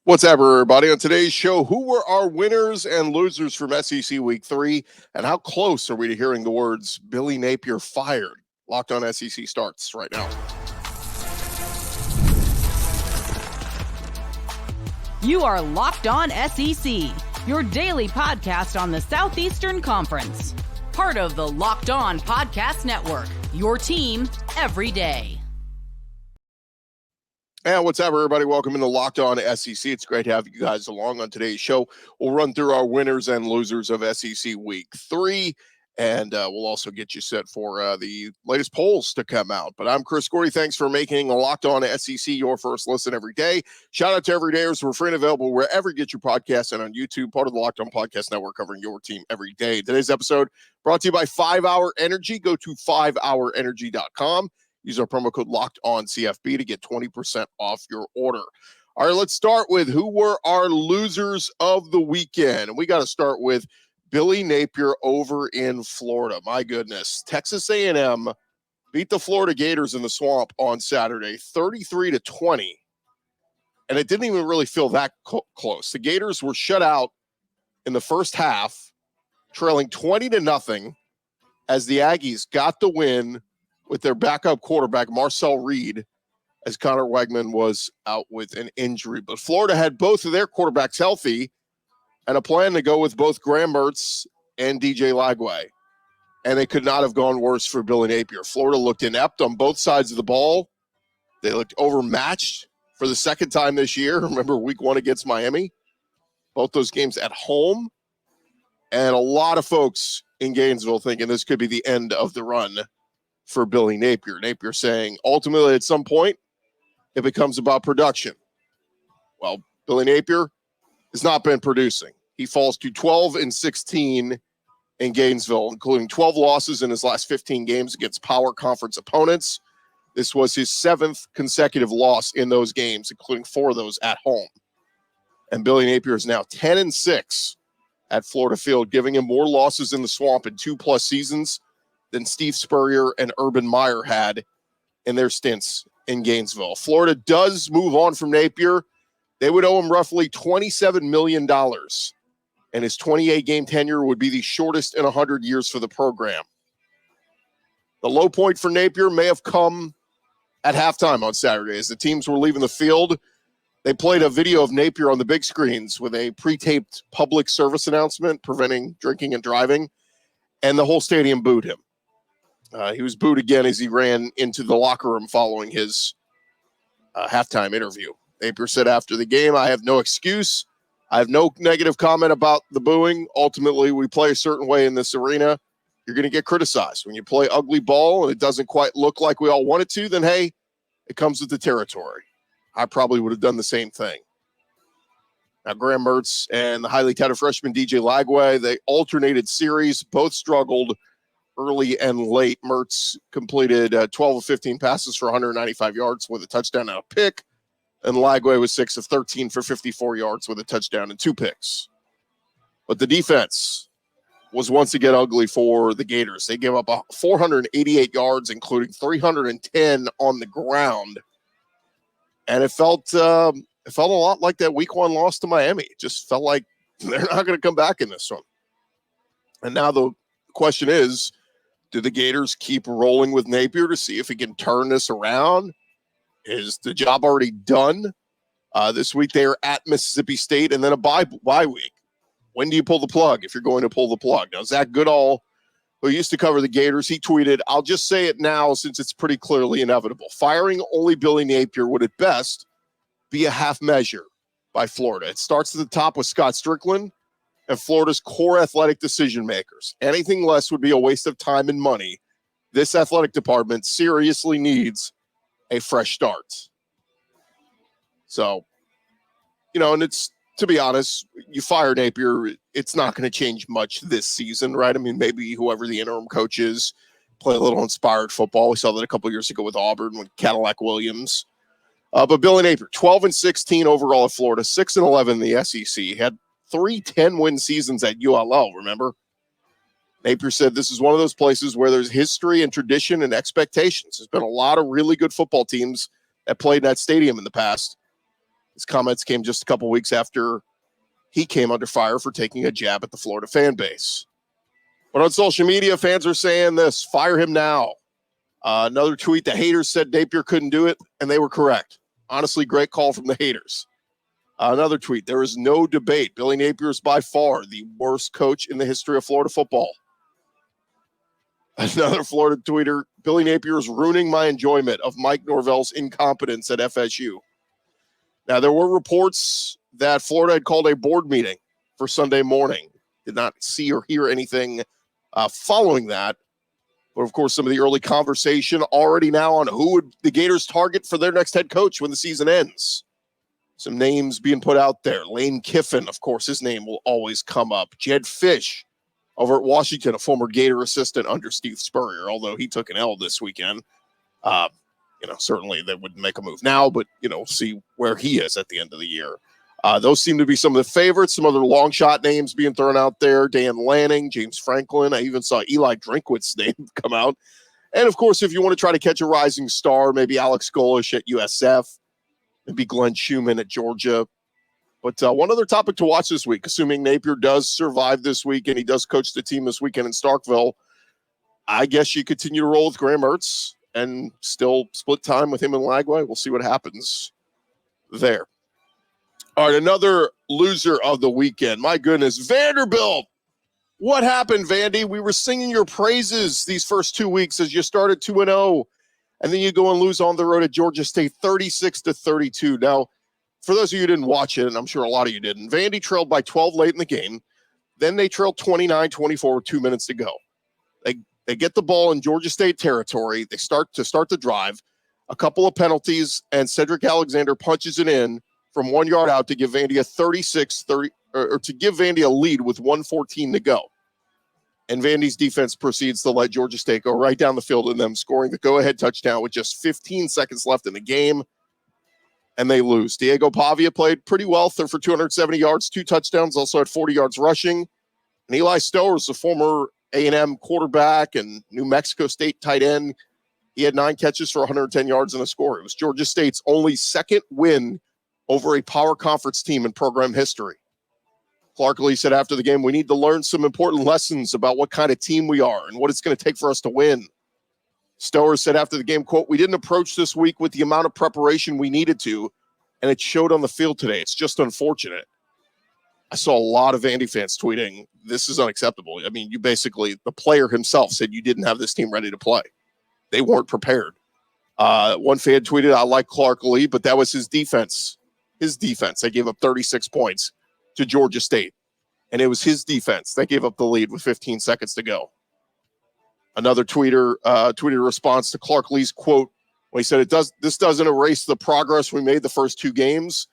What's up, everybody? On today's show, who were our winners and losers from SEC Week 3, and how close are we to hearing the words Billy Napier fired? Locked On SEC starts right now. You are Locked On SEC, your daily podcast on the Southeastern Conference. Part of the Locked On Podcast Network, your team every day. And what's up, everybody? Welcome into Locked On SEC. It's great to have you guys along on today's show. We'll run through our winners and losers of SEC Week 3, and we'll also get you set for the latest polls to come out. But I'm Chris Gordy. Thanks for making Locked On SEC your first listen every day. Shout out to Everydayers. We're free and available wherever you get your podcasts and on YouTube, part of the Locked On Podcast Network, covering your team every day. Today's episode brought to you by 5 Hour Energy. Go to 5hourenergy.com. Use our promo code LOCKEDONCFB to get 20% off your order. All right, let's start with who were our losers of the weekend. And we got to start with Billy Napier over in Florida. My goodness. Texas A&M beat the Florida Gators in the Swamp on Saturday, 33-20. And it didn't even really feel that close. The Gators were shut out in the first half, trailing 20-0, as the Aggies got the win with their backup quarterback, Marcel Reed, as Connor Wegman was out with an injury. But Florida had both of their quarterbacks healthy and a plan to go with both Graham Mertz and DJ Lagway. And they could not have gone worse for Billy Napier. Florida looked inept on both sides of the ball. They looked overmatched for the second time this year. Remember week 1 against Miami? Both those games at home. And a lot of folks in Gainesville thinking this could be the end of the run for Billy Napier. Napier saying, ultimately, at some point, it becomes about production. Well, Billy Napier has not been producing. He falls to 12-16 in Gainesville, including 12 losses in his last 15 games against power conference opponents. This was his 7th consecutive loss in those games, including 4 of those at home. And Billy Napier is now 10-6 at Florida Field, giving him more losses in the Swamp in 2+ seasons than Steve Spurrier and Urban Meyer had in their stints in Gainesville. Florida does move on from Napier. They would owe him roughly $27 million, and his 28-game tenure would be the shortest in 100 years for the program. The low point for Napier may have come at halftime on Saturday. As the teams were leaving the field, they played a video of Napier on the big screens with a pre-taped public service announcement preventing drinking and driving, and the whole stadium booed him. He was booed again as he ran into the locker room following his halftime interview. Napier said after the game, "I have no excuse. I have no negative comment about the booing. Ultimately, we play a certain way in this arena. You're going to get criticized. When you play ugly ball and it doesn't quite look like we all want it to, then, hey, it comes with the territory. I probably would have done the same thing." Now, Graham Mertz and the highly touted freshman DJ Lagway, they alternated series, both struggled early and late. Mertz completed 12 of 15 passes for 195 yards with a touchdown and a pick, and Lagway was 6 of 13 for 54 yards with a touchdown and 2 picks. But the defense was once again ugly for the Gators. They gave up 488 yards, including 310 on the ground, and it felt a lot like that week 1 loss to Miami. It just felt like they're not going to come back in this one. And now the question is, do the Gators keep rolling with Napier to see if he can turn this around? Is the job already done? This week they are at Mississippi State and then a bye week. When do you pull the plug if you're going to pull the plug? Now, Zach Goodall, who used to cover the Gators, he tweeted, "I'll just say it now since it's pretty clearly inevitable. Firing only Billy Napier would at best be a half measure by Florida. It starts at the top with Scott Strickland and Florida's core athletic decision makers. Anything less would be a waste of time and money. This athletic department seriously needs a fresh start." So, and it's, to be honest, you fire Napier, it's not going to change much this season, right? I mean, maybe whoever the interim coach is, play a little inspired football. We saw that a couple years ago with Auburn with Cadillac Williams. But Billy Napier, 12-16 overall at Florida, 6-11 in the SEC. He had 3 10-win seasons at ULL, remember? Napier said this is one of those places where there's history and tradition and expectations. There's been a lot of really good football teams that played in that stadium in the past. His comments came just a couple weeks after he came under fire for taking a jab at the Florida fan base. But on social media, fans are saying this: fire him now. Another tweet, the haters said Napier couldn't do it, and they were correct. Honestly, great call from the haters. Another tweet, there is no debate. Billy Napier is by far the worst coach in the history of Florida football. Another Florida tweeter, Billy Napier is ruining my enjoyment of Mike Norvell's incompetence at FSU. Now, there were reports that Florida had called a board meeting for Sunday morning. Did not see or hear anything following that. But, of course, some of the early conversation already now on who would the Gators target for their next head coach when the season ends. Some names being put out there. Lane Kiffin, of course, his name will always come up. Jed Fish over at Washington, a former Gator assistant under Steve Spurrier, although he took an L this weekend. Certainly they wouldn't make a move now, but, see where he is at the end of the year. Those seem to be some of the favorites. Some other long shot names being thrown out there. Dan Lanning, James Franklin. I even saw Eli Drinkwitz's name come out. And, of course, if you want to try to catch a rising star, maybe Alex Golish at USF. Maybe Glenn Schumann at Georgia. But one other topic to watch this week, assuming Napier does survive this week and he does coach the team this weekend in Starkville, I guess you continue to roll with Graham Mertz and still split time with him and Lagway. We'll see what happens there. All right, another loser of the weekend. My goodness, Vanderbilt. What happened, Vandy? We were singing your praises these first 2 weeks as you started 2-0, and then you go and lose on the road at Georgia State 36-32. Now, for those of you who didn't watch it, and I'm sure a lot of you didn't, Vandy trailed by 12 late in the game. Then they trailed 29-24 with 2 minutes to go. They get the ball in Georgia State territory. They start the drive. A couple of penalties, and Cedric Alexander punches it in from 1 yard out to give Vandy a 36-30, or to give Vandy a lead with 1:14 to go. And Vandy's defense proceeds to let Georgia State go right down the field and them scoring the go-ahead touchdown with just 15 seconds left in the game. And they lose. Diego Pavia played pretty well for 270 yards, 2 touchdowns, also had 40 yards rushing. And Eli Stowers, the former A&M quarterback and New Mexico State tight end, he had 9 catches for 110 yards and a score. It was Georgia State's only second win over a power conference team in program history. Clark Lee said after the game, we need to learn some important lessons about what kind of team we are and what it's going to take for us to win. Stowers said after the game, quote, we didn't approach this week with the amount of preparation we needed to, and it showed on the field today. It's just unfortunate. I saw a lot of Vandy fans tweeting, this is unacceptable. I mean, the player himself said you didn't have this team ready to play. They weren't prepared. One fan tweeted, I like Clark Lee, but that was his defense. His defense. They gave up 36 points to Georgia State. And it was his defense that gave up the lead with 15 seconds to go. Another tweeter tweeted a response to Clark Lee's quote when he said, this doesn't erase the progress we made the first 2 games.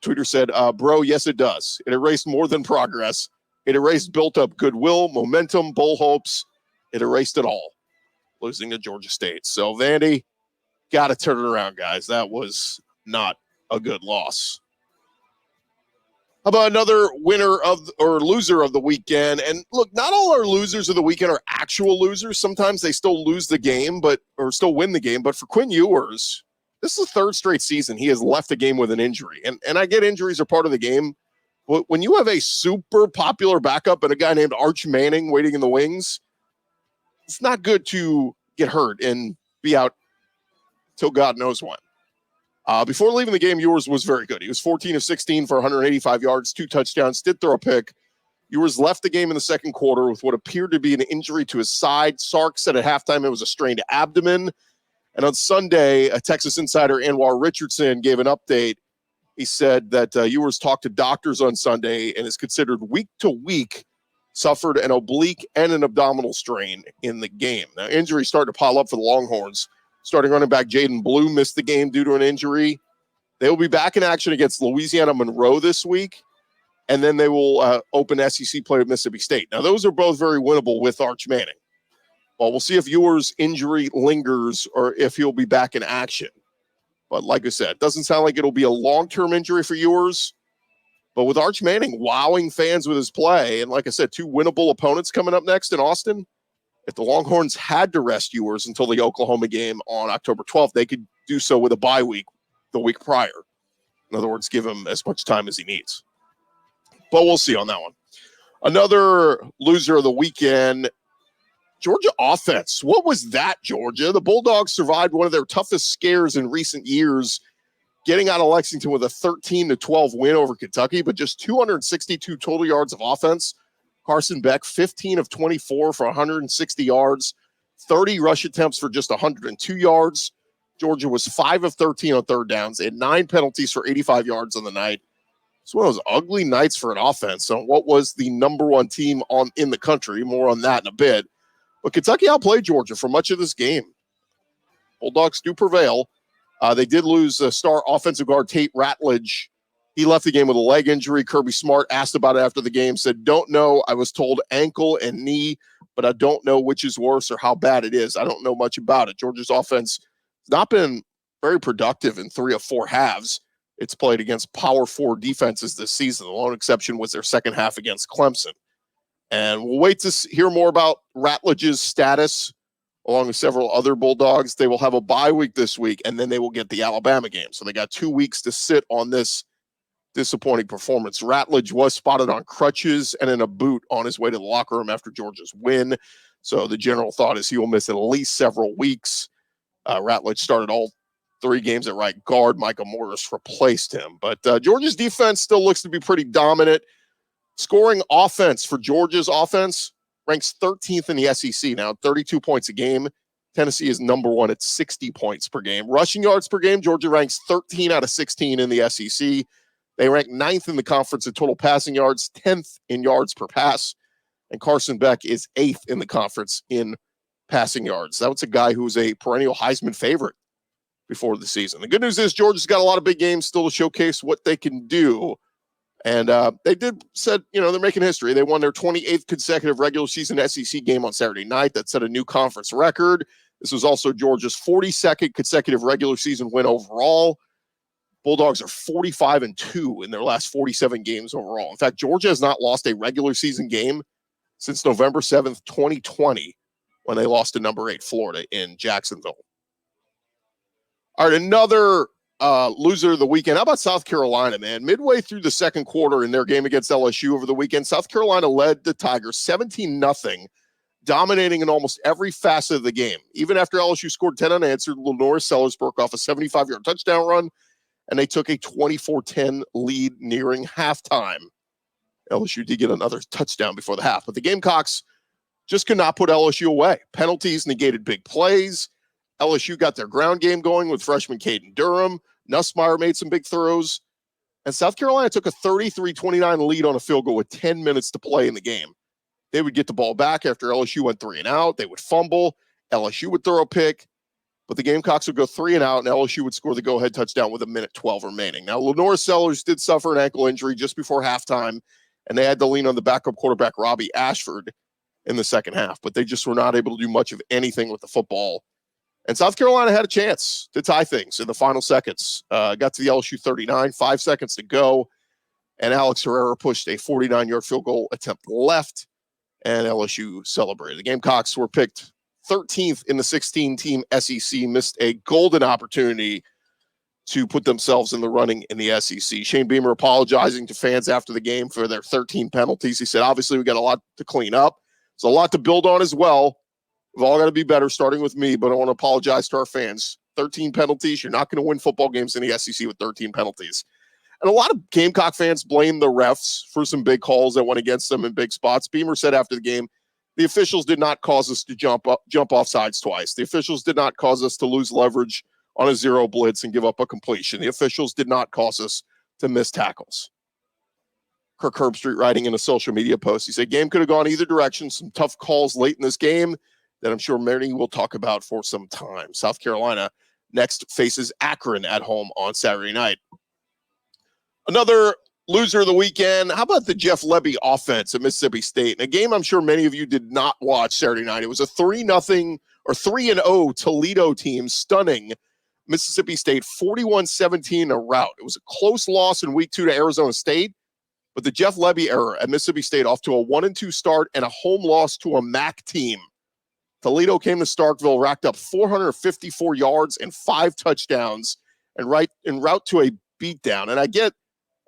Tweeter said, bro, yes, it does. It erased more than progress. It erased built-up goodwill, momentum, bowl hopes. It erased it all, losing to Georgia State. So, Vandy, got to turn it around, guys. That was not a good loss. How about another loser of the weekend? And look, not all our losers of the weekend are actual losers. Sometimes they still lose the game, or still win the game. But for Quinn Ewers, this is the 3rd straight season he has left a game with an injury. And I get injuries are part of the game. But when you have a super popular backup and a guy named Arch Manning waiting in the wings, it's not good to get hurt and be out till God knows when. Before leaving the game, Ewers was very good. He was 14 of 16 for 185 yards, 2 touchdowns, did throw a pick. Ewers left the game in the second quarter with what appeared to be an injury to his side. Sark said at halftime it was a strained abdomen. And on Sunday, a Texas insider, Anwar Richardson, gave an update. He said that Ewers talked to doctors on Sunday and is considered week to week, suffered an oblique and an abdominal strain in the game. Now, injuries started to pile up for the Longhorns. Starting running back Jaden Blue missed the game due to an injury. They will be back in action against Louisiana Monroe this week, and then they will open SEC play with Mississippi State. Now, those are both very winnable with Arch Manning. Well, we'll see if Ewers' injury lingers or if he'll be back in action. But like I said, it doesn't sound like it'll be a long-term injury for Ewers. But with Arch Manning wowing fans with his play, and like I said, 2 winnable opponents coming up next in Austin, if the Longhorns had to rest Ewers until the Oklahoma game on October 12th, they could do so with a bye week the week prior. In other words, give him as much time as he needs. But we'll see on that one. Another loser of the weekend, Georgia offense. What was that, Georgia? The Bulldogs survived one of their toughest scares in recent years, getting out of Lexington with a 13-12 win over Kentucky, but just 262 total yards of offense. Carson Beck, 15 of 24 for 160 yards, 30 rush attempts for just 102 yards. Georgia was 5 of 13 on third downs. They had 9 penalties for 85 yards on the night. It's one of those ugly nights for an offense. So what was the number one team in the country? More on that in a bit. But Kentucky outplayed Georgia for much of this game. Bulldogs do prevail. They did lose star offensive guard Tate Ratledge. He left the game with a leg injury. Kirby Smart asked about it after the game, said, "Don't know. I was told ankle and knee, but I don't know which is worse or how bad it is. I don't know much about it." Georgia's offense has not been very productive in 3 of 4 halves. It's played against Power 4 defenses this season. The lone exception was their second half against Clemson. And we'll wait to hear more about Ratledge's status along with several other Bulldogs. They will have a bye week this week, and then they will get the Alabama game. So they got 2 weeks to sit on this disappointing performance. Ratledge was spotted on crutches and in a boot on his way to the locker room after Georgia's win. So the general thought is he will miss at least several weeks. Ratledge started all 3 games at right guard. Micah Morris replaced him. But Georgia's defense still looks to be pretty dominant. Scoring offense for Georgia's offense ranks 13th in the SEC now, 32 points a game. Tennessee is number 1 at 60 points per game. Rushing yards per game, Georgia ranks 13 out of 16 in the SEC. They rank 9th in the conference in total passing yards, 10th in yards per pass. And Carson Beck is 8th in the conference in passing yards. That was a guy who was a perennial Heisman favorite before the season. The good news is Georgia's got a lot of big games still to showcase what they can do. And they said, they're making history. They won their 28th consecutive regular season SEC game on Saturday night. That set a new conference record. This was also Georgia's 42nd consecutive regular season win overall. Bulldogs are 45-2 in their last 47 games overall. In fact, Georgia has not lost a regular season game since November 7th, 2020, when they lost to number 8 Florida in Jacksonville. All right, another loser of the weekend. How about South Carolina, man? Midway through the second quarter in their game against LSU over the weekend, South Carolina led the Tigers 17-0, dominating in almost every facet of the game. Even after LSU scored 10 unanswered, Lenore Sellers broke off a 75-yard touchdown run, and they took a 24-10 lead nearing halftime. LSU did get another touchdown before the half, but the Gamecocks just could not put LSU away. Penalties negated big plays. LSU got their ground game going with freshman Caden Durham. Nussmeier made some big throws. And South Carolina took a 33-29 lead on a field goal with 10 minutes to play in the game. They would get the ball back after LSU went 3 and out. They would fumble. LSU would throw a pick. But the Gamecocks would go 3 and out, and LSU would score the go-ahead touchdown with 1:12 remaining. Now, Lenore Sellers did suffer an ankle injury just before halftime, and they had to lean on the backup quarterback, Robbie Ashford, in the second half. But they just were not able to do much of anything with the football. And South Carolina had a chance to tie things in the final seconds. Got to the LSU 39, 5 seconds to go, and Alex Herrera pushed a 49-yard field goal attempt left, and LSU celebrated. The Gamecocks were picked 13th in the 16-team SEC, missed a golden opportunity to put themselves in the running in the SEC. Shane Beamer apologizing to fans after the game for their 13 penalties. He said, obviously, we got a lot to clean up. There's a lot to build on as well. We've all got to be better, starting with me, but I want to apologize to our fans. 13 penalties. You're not going to win football games in the SEC with 13 penalties. And a lot of Gamecock fans blame the refs for some big calls that went against them in big spots. Beamer said after the game, the officials did not cause us to jump off sides twice. The officials did not cause us to lose leverage on a zero blitz and give up a completion. The officials did not cause us to miss tackles. Kirk Herbstreit writing in a social media post, he said, game could have gone either direction. Some tough calls late in this game that I'm sure many will talk about for some time. South Carolina next faces Akron at home on Saturday night. Another loser of the weekend. How about the Jeff Lebby offense at Mississippi State? In a game I'm sure many of you did not watch Saturday night. It was a 3-0 Toledo team stunning Mississippi State 41-17 in a rout. It was a close loss in week 2 to Arizona State, but the Jeff Lebby era at Mississippi State off to a 1-2 start and a home loss to a MAC team. Toledo came to Starkville, racked up 454 yards and 5 touchdowns, and en route to a beatdown. And I get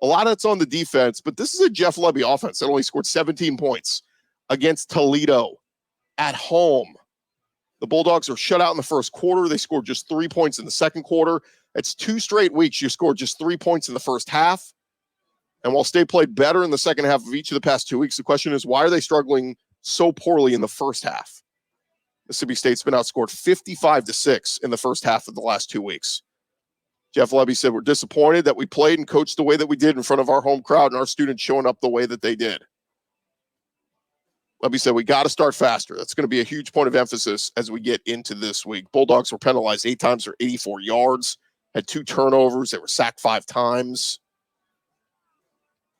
a lot of it's on the defense, but this is a Jeff Lebby offense that only scored 17 points against Toledo at home. The Bulldogs are shut out in the first quarter. They scored just 3 points in the second quarter. It's 2 straight weeks. You scored just 3 points in the first half. And while State played better in the second half of each of the past 2 weeks, the question is, why are they struggling so poorly in the first half? Mississippi State's been outscored 55-6 in the first half of the last 2 weeks. Jeff Lebby said, we're disappointed that we played and coached the way that we did in front of our home crowd and our students showing up the way that they did. Lebby said, we got to start faster. That's going to be a huge point of emphasis as we get into this week. Bulldogs were penalized 8 times for 84 yards, had 2 turnovers. They were sacked 5 times.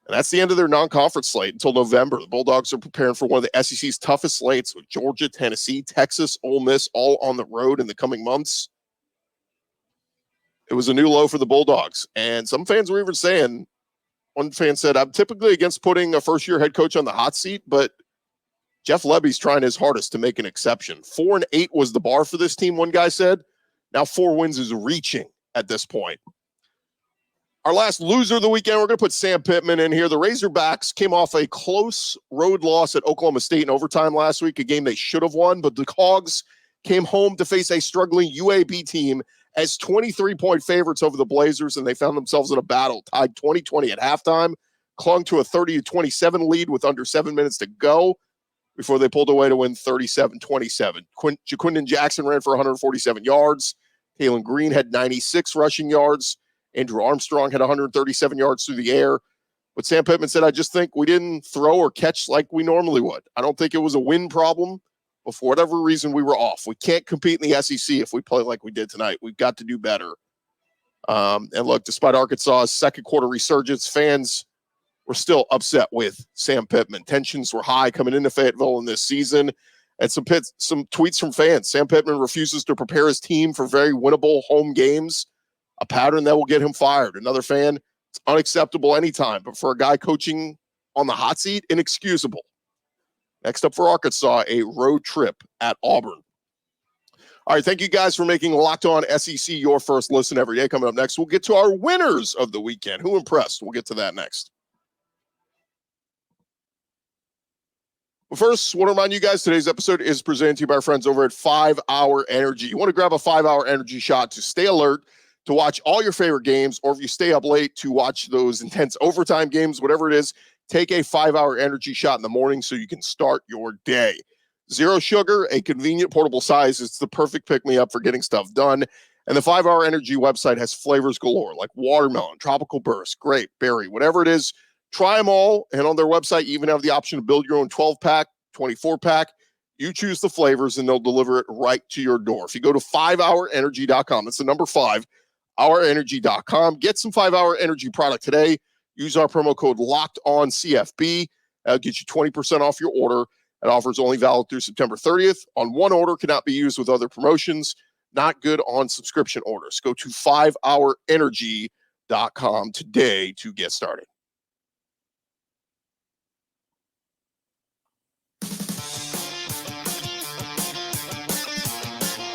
And that's the end of their non-conference slate until November. The Bulldogs are preparing for one of the SEC's toughest slates with Georgia, Tennessee, Texas, Ole Miss, all on the road in the coming months. It was a new low for the Bulldogs. And some fans were even saying, one fan said, I'm typically against putting a first-year head coach on the hot seat, but Jeff Lebby's trying his hardest to make an exception. 4-8 was the bar for this team, one guy said. Now 4 wins is reaching at this point. Our last loser of the weekend, we're going to put Sam Pittman in here. The Razorbacks came off a close road loss at Oklahoma State in overtime last week, a game they should have won, but the Hogs came home to face a struggling UAB team as 23-point favorites over the Blazers, and they found themselves in a battle, tied 20-20 at halftime, clung to a 30-27 lead with under 7 minutes to go before they pulled away to win 37-27. Jaquindon Jackson ran for 147 yards. Taylon Green had 96 rushing yards. Andrew Armstrong had 137 yards through the air. But Sam Pittman said, I just think we didn't throw or catch like we normally would. I don't think it was a win problem, but for whatever reason, we were off. We can't compete in the SEC if we play like we did tonight. We've got to do better. And look, despite Arkansas's second quarter resurgence, fans were still upset with Sam Pittman. Tensions were high coming into Fayetteville in this season. And some tweets from fans. Sam Pittman refuses to prepare his team for very winnable home games, a pattern that will get him fired. Another fan, it's unacceptable anytime, but for a guy coaching on the hot seat, inexcusable. Next up for Arkansas, a road trip at Auburn. All right, thank you guys for making Locked On SEC your first listen every day. Coming up next, we'll get to our winners of the weekend. Who impressed? We'll get to that next. But first, I want to remind you guys, today's episode is presented to you by our friends over at 5 Hour Energy. You want to grab a 5 Hour Energy shot to stay alert, to watch all your favorite games, or if you stay up late to watch those intense overtime games, whatever it is, take a 5 Hour Energy shot in the morning so you can start your day. Zero sugar, a convenient portable size. It's the perfect pick-me-up for getting stuff done. And the 5 Hour Energy website has flavors galore, like watermelon, tropical burst, grape, berry, whatever it is. Try them all. And on their website, you even have the option to build your own 12-pack, 24-pack. You choose the flavors, and they'll deliver it right to your door. If you go to 5hourenergy.com, that's the number 5, hourenergy.com. Get some 5 Hour Energy product today. Use our promo code LOCKEDONCFB. That'll get you 20% off your order. That offer is only valid through September 30th. On one order, cannot be used with other promotions. Not good on subscription orders. Go to 5hourenergy.com today to get started.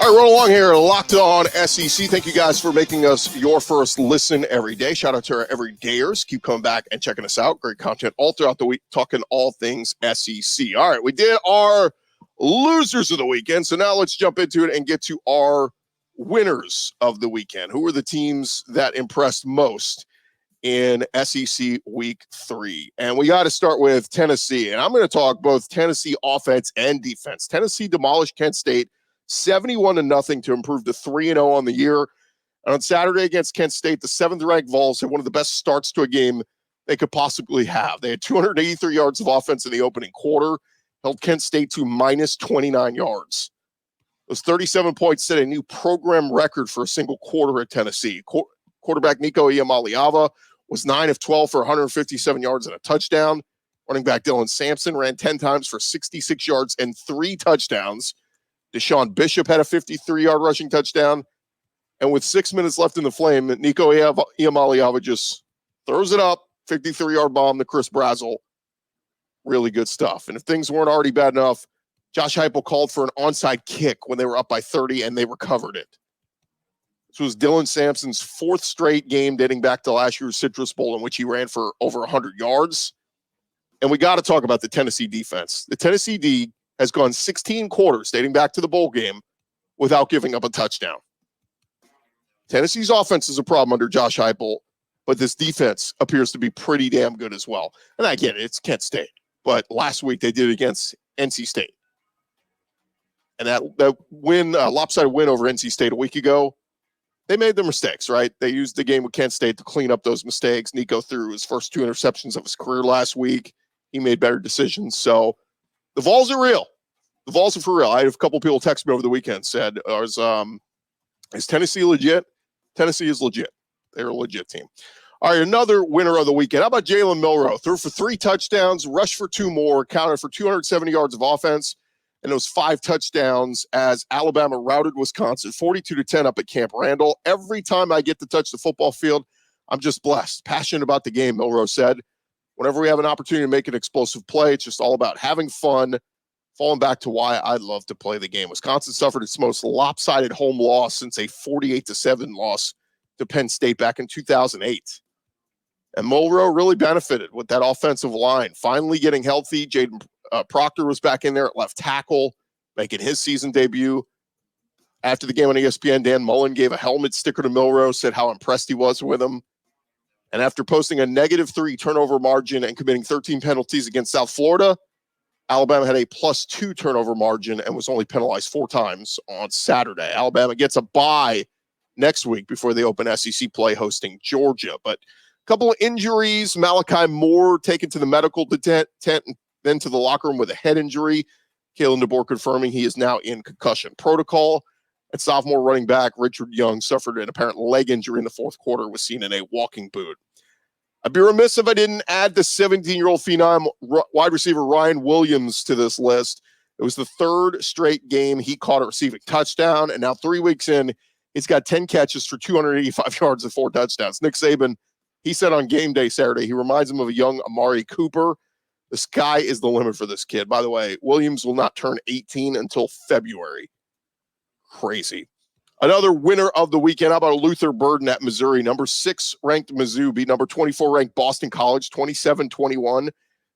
All right, run along here, Locked On SEC. Thank you guys for making us your first listen every day. Shout out to our everydayers. Keep coming back and checking us out. Great content all throughout the week, talking all things SEC. All right, we did our losers of the weekend, so now let's jump into it and get to our winners of the weekend. Who were the teams that impressed most in SEC Week 3? And we got to start with Tennessee, and I'm going to talk both Tennessee offense and defense. Tennessee demolished Kent State 71-0 to improve to 3-0 on the year. And on Saturday against Kent State, the 7th-ranked Vols had one of the best starts to a game they could possibly have. They had 283 yards of offense in the opening quarter, held Kent State to minus 29 yards. Those 37 points set a new program record for a single quarter at Tennessee. Quarterback Nico Iamaleava was 9 of 12 for 157 yards and a touchdown. Running back Dylan Sampson ran 10 times for 66 yards and 3 touchdowns. Deshaun Bishop had a 53-yard rushing touchdown. And with 6 minutes left in the flame, Nico Iamaleava just throws it up, 53-yard bomb to Chris Brazzell. Really good stuff. And if things weren't already bad enough, Josh Heupel called for an onside kick when they were up by 30, and they recovered it. This was Dylan Sampson's fourth straight game dating back to last year's Citrus Bowl in which he ran for over 100 yards. And we got to talk about the Tennessee defense. The Tennessee D has gone 16 quarters dating back to the bowl game without giving up a touchdown. Tennessee's offense is a problem under Josh Heupel, but this defense appears to be pretty damn good as well. And I get it, it's Kent State. But last week they did it against NC State. And that win, lopsided win over NC State a week ago, they made their mistakes, right? They used the game with Kent State to clean up those mistakes. Nico threw his first 2 interceptions of his career last week. He made better decisions. So the Vols are real. The Vols are for real. I had a couple people text me over the weekend, said, is Tennessee legit? Tennessee is legit. They're a legit team. All right, another winner of the weekend. How about Jalen Milroe? Threw for 3 touchdowns, rushed for 2 more, counted for 270 yards of offense, and those 5 touchdowns as Alabama routed Wisconsin 42-10 up at Camp Randall. Every time I get to touch the football field, I'm just blessed. Passionate about the game, Milroe said. Whenever we have an opportunity to make an explosive play, it's just all about having fun, falling back to why I love to play the game. Wisconsin suffered its most lopsided home loss since a 48-7 loss to Penn State back in 2008. And Milroe really benefited with that offensive line finally getting healthy. Jaden Proctor was back in there at left tackle, making his season debut. After the game on ESPN, Dan Mullen gave a helmet sticker to Milroe, said how impressed he was with him. And after posting a -3 turnover margin and committing 13 penalties against South Florida, Alabama had a +2 turnover margin and was only penalized 4 times on Saturday. Alabama gets a bye next week before they open SEC play hosting Georgia. But a couple of injuries. Malachi Moore taken to the medical tent and then to the locker room with a head injury. Kalen DeBoer confirming he is now in concussion protocol. And sophomore running back Richard Young suffered an apparent leg injury in the fourth quarter, was seen in a walking boot. I'd be remiss if I didn't add the 17-year-old phenom wide receiver Ryan Williams to this list. It was the 3rd straight game he caught a receiving touchdown, and now 3 weeks in, he's got 10 catches for 285 yards and 4 touchdowns. Nick Saban, he said on game day Saturday, he reminds him of a young Amari Cooper. The sky is the limit for this kid. By the way, Williams will not turn 18 until February. Crazy. Another winner of the weekend. How about Luther Burden at Missouri? Number 6 ranked Mizzou beat number 24 ranked Boston College 27-21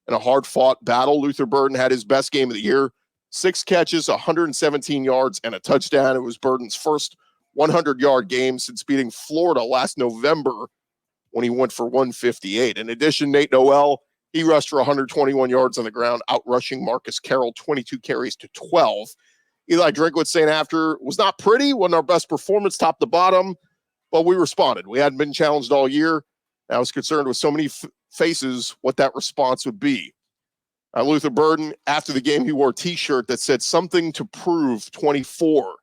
in a hard-fought battle. Luther Burden had his best game of the year. 6 catches, 117 yards, and a touchdown. It was Burden's first 100-yard game since beating Florida last November when he went for 158. In addition, Nate Noel, he rushed for 121 yards on the ground, out-rushing Marcus Carroll 22 carries to 12. Eli Drinkwitz saying after, was not pretty, wasn't our best performance top to bottom, but we responded. We hadn't been challenged all year. I was concerned with so many faces what that response would be. Luther Burden, after the game, he wore a T-shirt that said something to prove 24.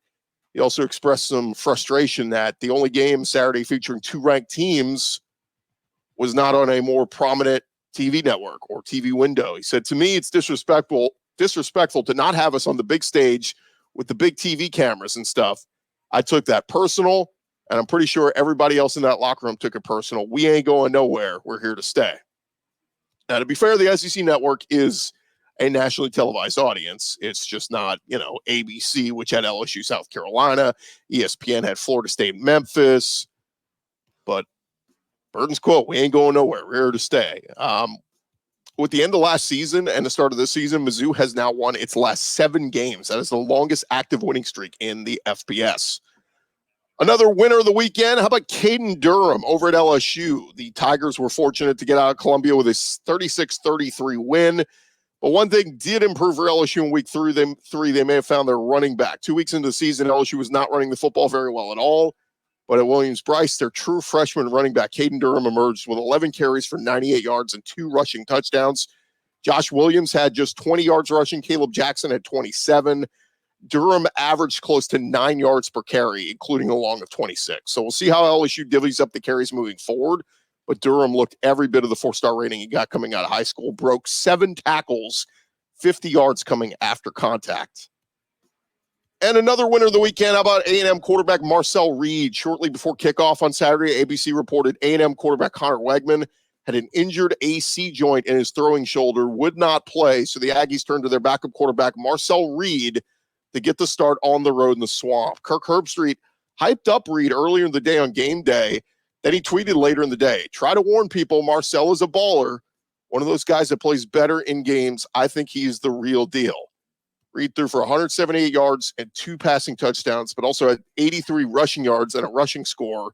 He also expressed some frustration that the only game Saturday featuring 2 ranked teams was not on a more prominent TV network or TV window. He said, to me, it's disrespectful to not have us on the big stage with the big TV cameras and stuff. I took that personal, and I'm pretty sure everybody else in that locker room took it personal. We ain't going nowhere. We're here to stay. Now, to be fair, the SEC network is a nationally televised audience. It's just not, ABC, which had LSU, South Carolina. ESPN had Florida State, Memphis. But Burden's quote, we ain't going nowhere. We're here to stay. With the end of last season and the start of this season, Mizzou has now won its last 7 games. That is the longest active winning streak in the FBS. Another winner of the weekend, how about Caden Durham over at LSU? The Tigers were fortunate to get out of Columbia with a 36-33 win. But one thing did improve for LSU in week 3. They may have found their running back. 2 weeks into the season, LSU was not running the football very well at all. But at Williams-Brice, their true freshman running back, Caden Durham, emerged with 11 carries for 98 yards and 2 rushing touchdowns. Josh Williams had just 20 yards rushing. Caleb Jackson had 27. Durham averaged close to 9 yards per carry, including a long of 26. So we'll see how LSU divvies up the carries moving forward. But Durham looked every bit of the 4-star rating he got coming out of high school, broke 7 tackles, 50 yards coming after contact. And another winner of the weekend, how about A&M quarterback Marcel Reed? Shortly before kickoff on Saturday, ABC reported A&M quarterback Connor Wegman had an injured AC joint in his throwing shoulder, would not play, so the Aggies turned to their backup quarterback Marcel Reed to get the start on the road in the Swamp. Kirk Herbstreit hyped up Reed earlier in the day on game day. Then he tweeted later in the day, try to warn people, Marcel is a baller. One of those guys that plays better in games. I think he's the real deal. Reed threw for 178 yards and 2 passing touchdowns, but also had 83 rushing yards and a rushing score.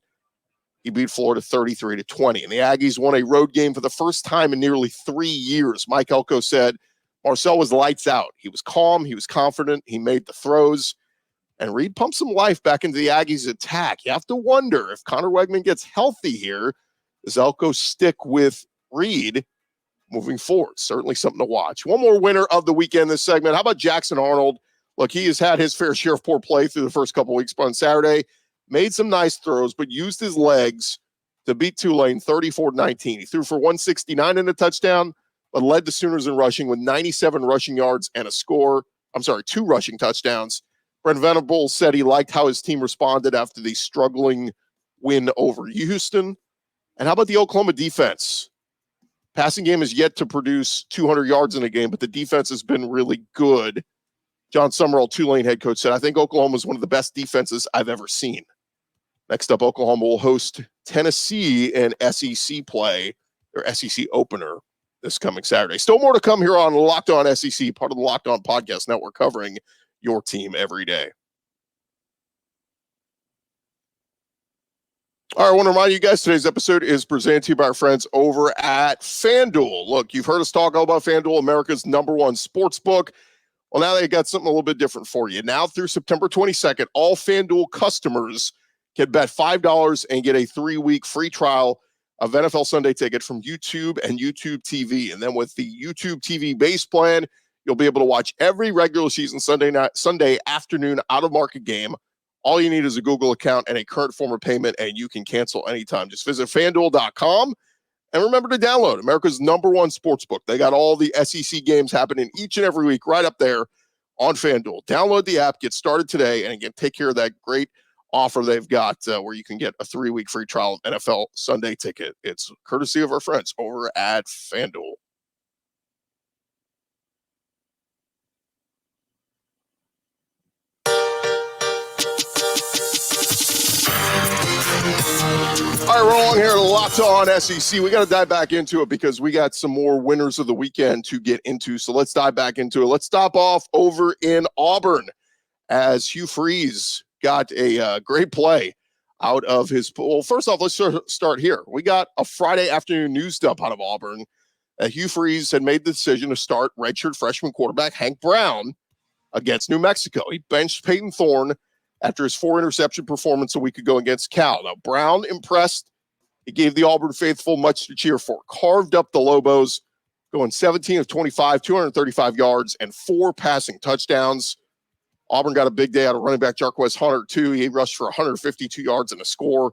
He beat Florida 33-20. And the Aggies won a road game for the first time in nearly 3 years. Mike Elko said Marcel was lights out. He was calm. He was confident. He made the throws. And Reed pumped some life back into the Aggies' attack. You have to wonder if Connor Wegman gets healthy here, does Elko stick with Reed moving forward? Certainly something to watch. One more winner of the weekend this segment. How about Jackson Arnold? Look, he has had his fair share of poor play through the first couple weeks, but on Saturday, made some nice throws, but used his legs to beat Tulane 34-19. He threw for 169 and a touchdown, but led the Sooners in rushing with 97 rushing yards and a score. 2 rushing touchdowns. Brent Venables said he liked how his team responded after the struggling win over Houston. And how about the Oklahoma defense? Passing game is yet to produce 200 yards in a game, but the defense has been really good. John Summerall, Tulane head coach, said, I think Oklahoma is one of the best defenses I've ever seen. Next up, Oklahoma will host Tennessee in SEC play, or SEC opener, this coming Saturday. Still more to come here on Locked On SEC, part of the Locked On Podcast Network, covering your team every day. All right, I want to remind you guys, today's episode is presented to you by our friends over at FanDuel. Look, you've heard us talk all about FanDuel, America's #1 sports book. Well, now they got something a little bit different for you. Now through September 22nd, all FanDuel customers can bet $5 and get a 3-week free trial of NFL Sunday Ticket from YouTube and YouTube TV. And then with the YouTube TV base plan, you'll be able to watch every regular season Sunday afternoon out-of-market game. All you need is a Google account and a current form of payment, and you can cancel anytime. Just visit FanDuel.com, and remember to download America's #1 sportsbook. They got all the SEC games happening each and every week right up there on FanDuel. Download the app, get started today, and again, take care of that great offer they've got where you can get a 3-week free trial of NFL Sunday Ticket. It's courtesy of our friends over at FanDuel. All right, we're along here at Locked On SEC. We got to dive back into it because we got some more winners of the weekend to get into. So let's dive back into it. Let's stop off over in Auburn as Hugh Freeze got a great play out of his. Well, first off, let's start here. We got a Friday afternoon news dump out of Auburn. Hugh Freeze had made the decision to start redshirt freshman quarterback Hank Brown against New Mexico. He benched Peyton Thorne after his 4-interception performance a week ago against Cal. Now, Brown impressed. He gave the Auburn faithful much to cheer for. Carved up the Lobos, going 17 of 25, 235 yards, and 4 passing touchdowns. Auburn got a big day out of running back Jarquez Hunter, too. He rushed for 152 yards and a score.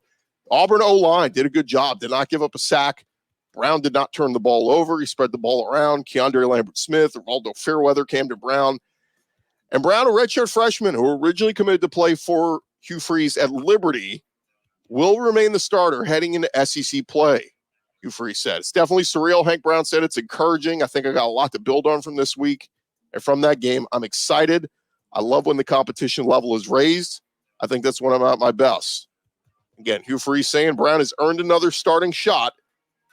Auburn O-line did a good job, did not give up a sack. Brown did not turn the ball over. He spread the ball around. Keandre Lambert-Smith, Rivaldo Fairweather, Camden Brown. And Brown, a redshirt freshman who originally committed to play for Hugh Freeze at Liberty, will remain the starter heading into SEC play, Hugh Freeze said. It's definitely surreal. Hank Brown said it's encouraging. I think I got a lot to build on from this week and from that game. I'm excited. I love when the competition level is raised. I think that's when I'm at my best. Again, Hugh Freeze saying Brown has earned another starting shot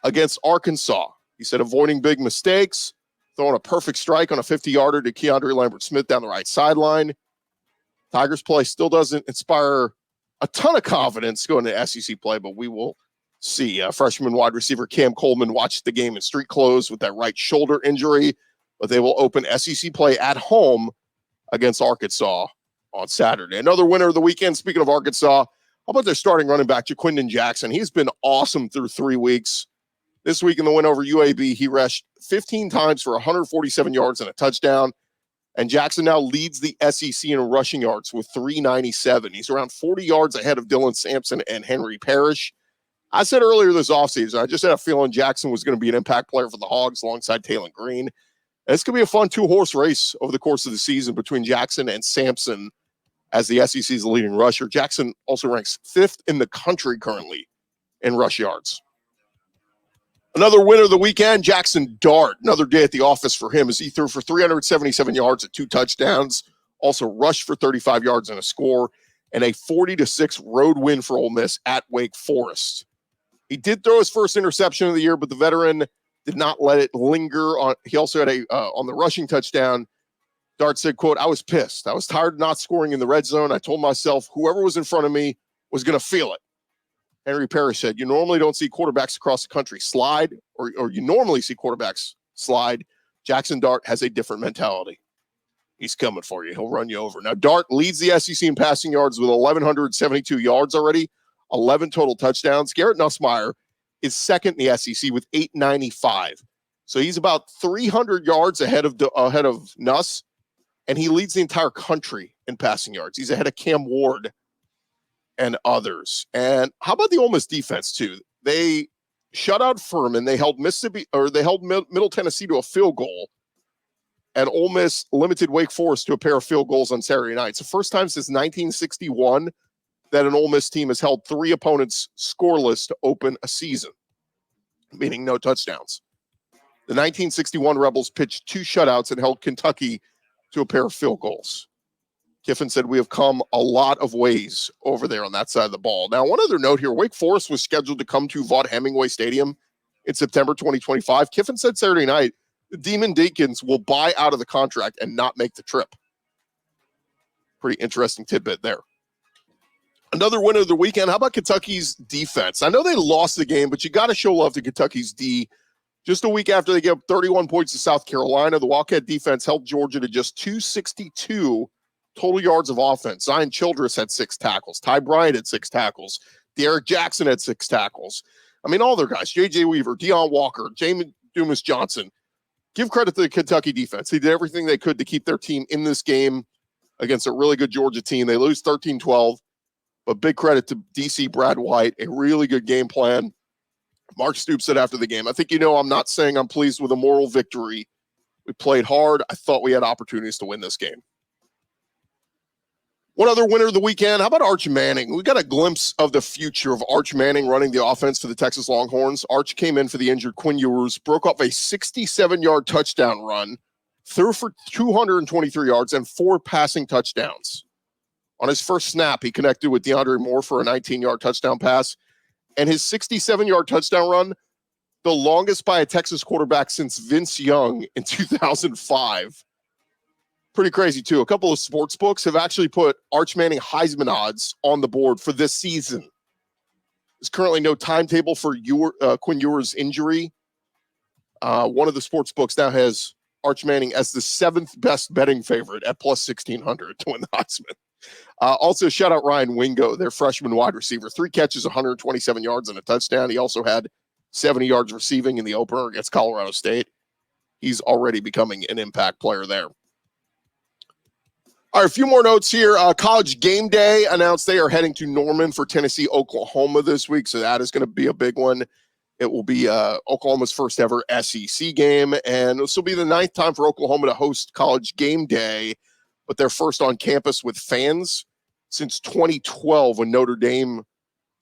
against Arkansas. He said avoiding big mistakes, throwing a perfect strike on a 50-yarder to Keandre Lambert-Smith down the right sideline. Tigers play still doesn't inspire a ton of confidence going to SEC play, but we will see. Freshman wide receiver Cam Coleman watched the game in street clothes with that right shoulder injury, but they will open SEC play at home against Arkansas on Saturday. Another winner of the weekend, speaking of Arkansas, how about their starting running back, Jaquindon Jackson? He's been awesome through 3 weeks. This week in the win over UAB, he rushed 15 times for 147 yards and a touchdown. And Jackson now leads the SEC in rushing yards with 397. He's around 40 yards ahead of Dylan Sampson and Henry Parrish. I said earlier this offseason, I just had a feeling Jackson was going to be an impact player for the Hogs alongside Taylor Green. And it's going to be a fun 2-horse race over the course of the season between Jackson and Sampson as the SEC's leading rusher. Jackson also ranks 5th in the country currently in rush yards. Another winner of the weekend, Jackson Dart. Another day at the office for him as he threw for 377 yards and 2 touchdowns. Also rushed for 35 yards and a score. and a 40-6 road win for Ole Miss at Wake Forest. He did throw his first interception of the year, but the veteran did not let it linger. He also had on the rushing touchdown. Dart said, quote, "I was pissed. I was tired of not scoring in the red zone. I told myself whoever was in front of me was going to feel it." Henry Parrish said, "You normally don't see quarterbacks across the country slide, or you normally see quarterbacks slide. Jackson Dart has a different mentality. He's coming for you. He'll run you over." Now, Dart leads the SEC in passing yards with 1,172 yards already, 11 total touchdowns. Garrett Nussmeier is second in the SEC with 895. So he's about 300 yards ahead of Nuss, and he leads the entire country in passing yards. He's ahead of Cam Ward and others. And how about the Ole Miss defense too? They shut out Furman. They held Middle Tennessee to a field goal. And Ole Miss limited Wake Forest to a pair of field goals on Saturday night. It's the first time since 1961 that an Ole Miss team has held three opponents scoreless to open a season, meaning no touchdowns. The 1961 Rebels pitched two shutouts and held Kentucky to a pair of field goals. Kiffin said, "We have come a lot of ways over there on that side of the ball." Now, one other note here, Wake Forest was scheduled to come to Vaught Hemingway Stadium in September 2025. Kiffin said Saturday night, the Demon Deacons will buy out of the contract and not make the trip. Pretty interesting tidbit there. Another winner of the weekend. How about Kentucky's defense? I know they lost the game, but you got to show love to Kentucky's D. Just a week after they gave up 31 points to South Carolina, the Wildcat defense held Georgia to just 262 total yards of offense. Zion Childress had 6 tackles. Ty Bryant had 6 tackles. Derek Jackson had 6 tackles. I mean, all their guys, J.J. Weaver, Deion Walker, Jamin Dumas Johnson. Give credit to the Kentucky defense. They did everything they could to keep their team in this game against a really good Georgia team. They lose 13-12, but big credit to DC Brad White, a really good game plan. Mark Stoops said after the game, "I think I'm not saying I'm pleased with a moral victory. We played hard. I thought we had opportunities to win this game." One other winner of the weekend, how about Arch Manning? We got a glimpse of the future of Arch Manning running the offense for the Texas Longhorns. Arch came in for the injured Quinn Ewers, broke off a 67-yard touchdown run, threw for 223 yards and 4 passing touchdowns. On his first snap, he connected with DeAndre Moore for a 19-yard touchdown pass. And his 67-yard touchdown run, the longest by a Texas quarterback since Vince Young in 2005. Pretty crazy, too. A couple of sports books have actually put Arch Manning Heisman odds on the board for this season. There's currently no timetable for Quinn Ewers' injury. One of the sports books now has Arch Manning as the 7th best betting favorite at plus 1,600 to win the Heisman. Also, shout out Ryan Wingo, their freshman wide receiver. 3 catches, 127 yards, and a touchdown. He also had 70 yards receiving in the opener against Colorado State. He's already becoming an impact player there. All right, a few more notes here. College Game Day announced they are heading to Norman for Tennessee, Oklahoma this week, so that is going to be a big one. It will be Oklahoma's first ever SEC game, and this will be the 9th time for Oklahoma to host College Game Day, but they're first on campus with fans since 2012 when Notre Dame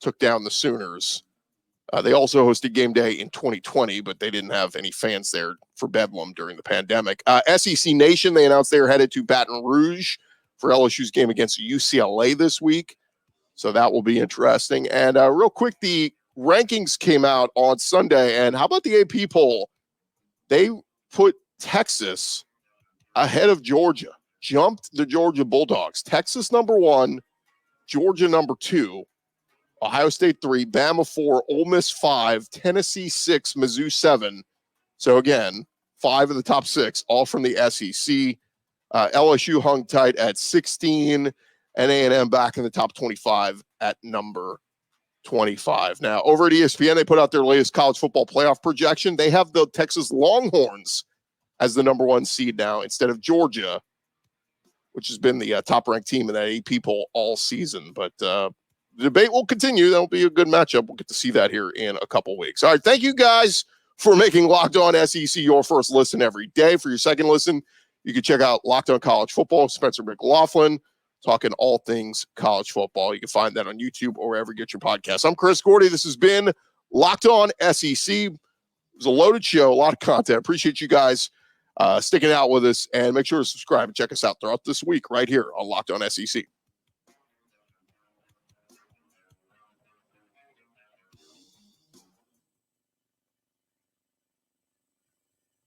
took down the Sooners. They also hosted Game Day in 2020, but they didn't have any fans there for Bedlam during the pandemic. SEC Nation, they announced they are headed to Baton Rouge for LSU's game against UCLA this week. So that will be interesting. And real quick, the rankings came out on Sunday. And how about the AP poll? They put Texas ahead of Georgia, jumped the Georgia Bulldogs. Texas number 1, Georgia number 2. Ohio State 3, Bama 4, Ole Miss 5, Tennessee 6, Mizzou 7. So again, 5 of the top 6, all from the SEC. LSU hung tight at 16, and A&M back in the top 25 at number 25. Now, over at ESPN, they put out their latest college football playoff projection. They have the Texas Longhorns as the number 1 seed now instead of Georgia, which has been the top-ranked team in that AP poll all season. But the debate will continue. That'll be a good matchup. We'll get to see that here in a couple weeks. All right, thank you guys for making Locked On SEC your first listen every day. For your second listen, you can check out Locked On College Football, Spencer McLaughlin, talking all things college football. You can find that on YouTube or wherever you get your podcasts. I'm Chris Gordy. This has been Locked On SEC. It was a loaded show, a lot of content. Appreciate you guys sticking out with us, and make sure to subscribe and check us out throughout this week right here on Locked On SEC.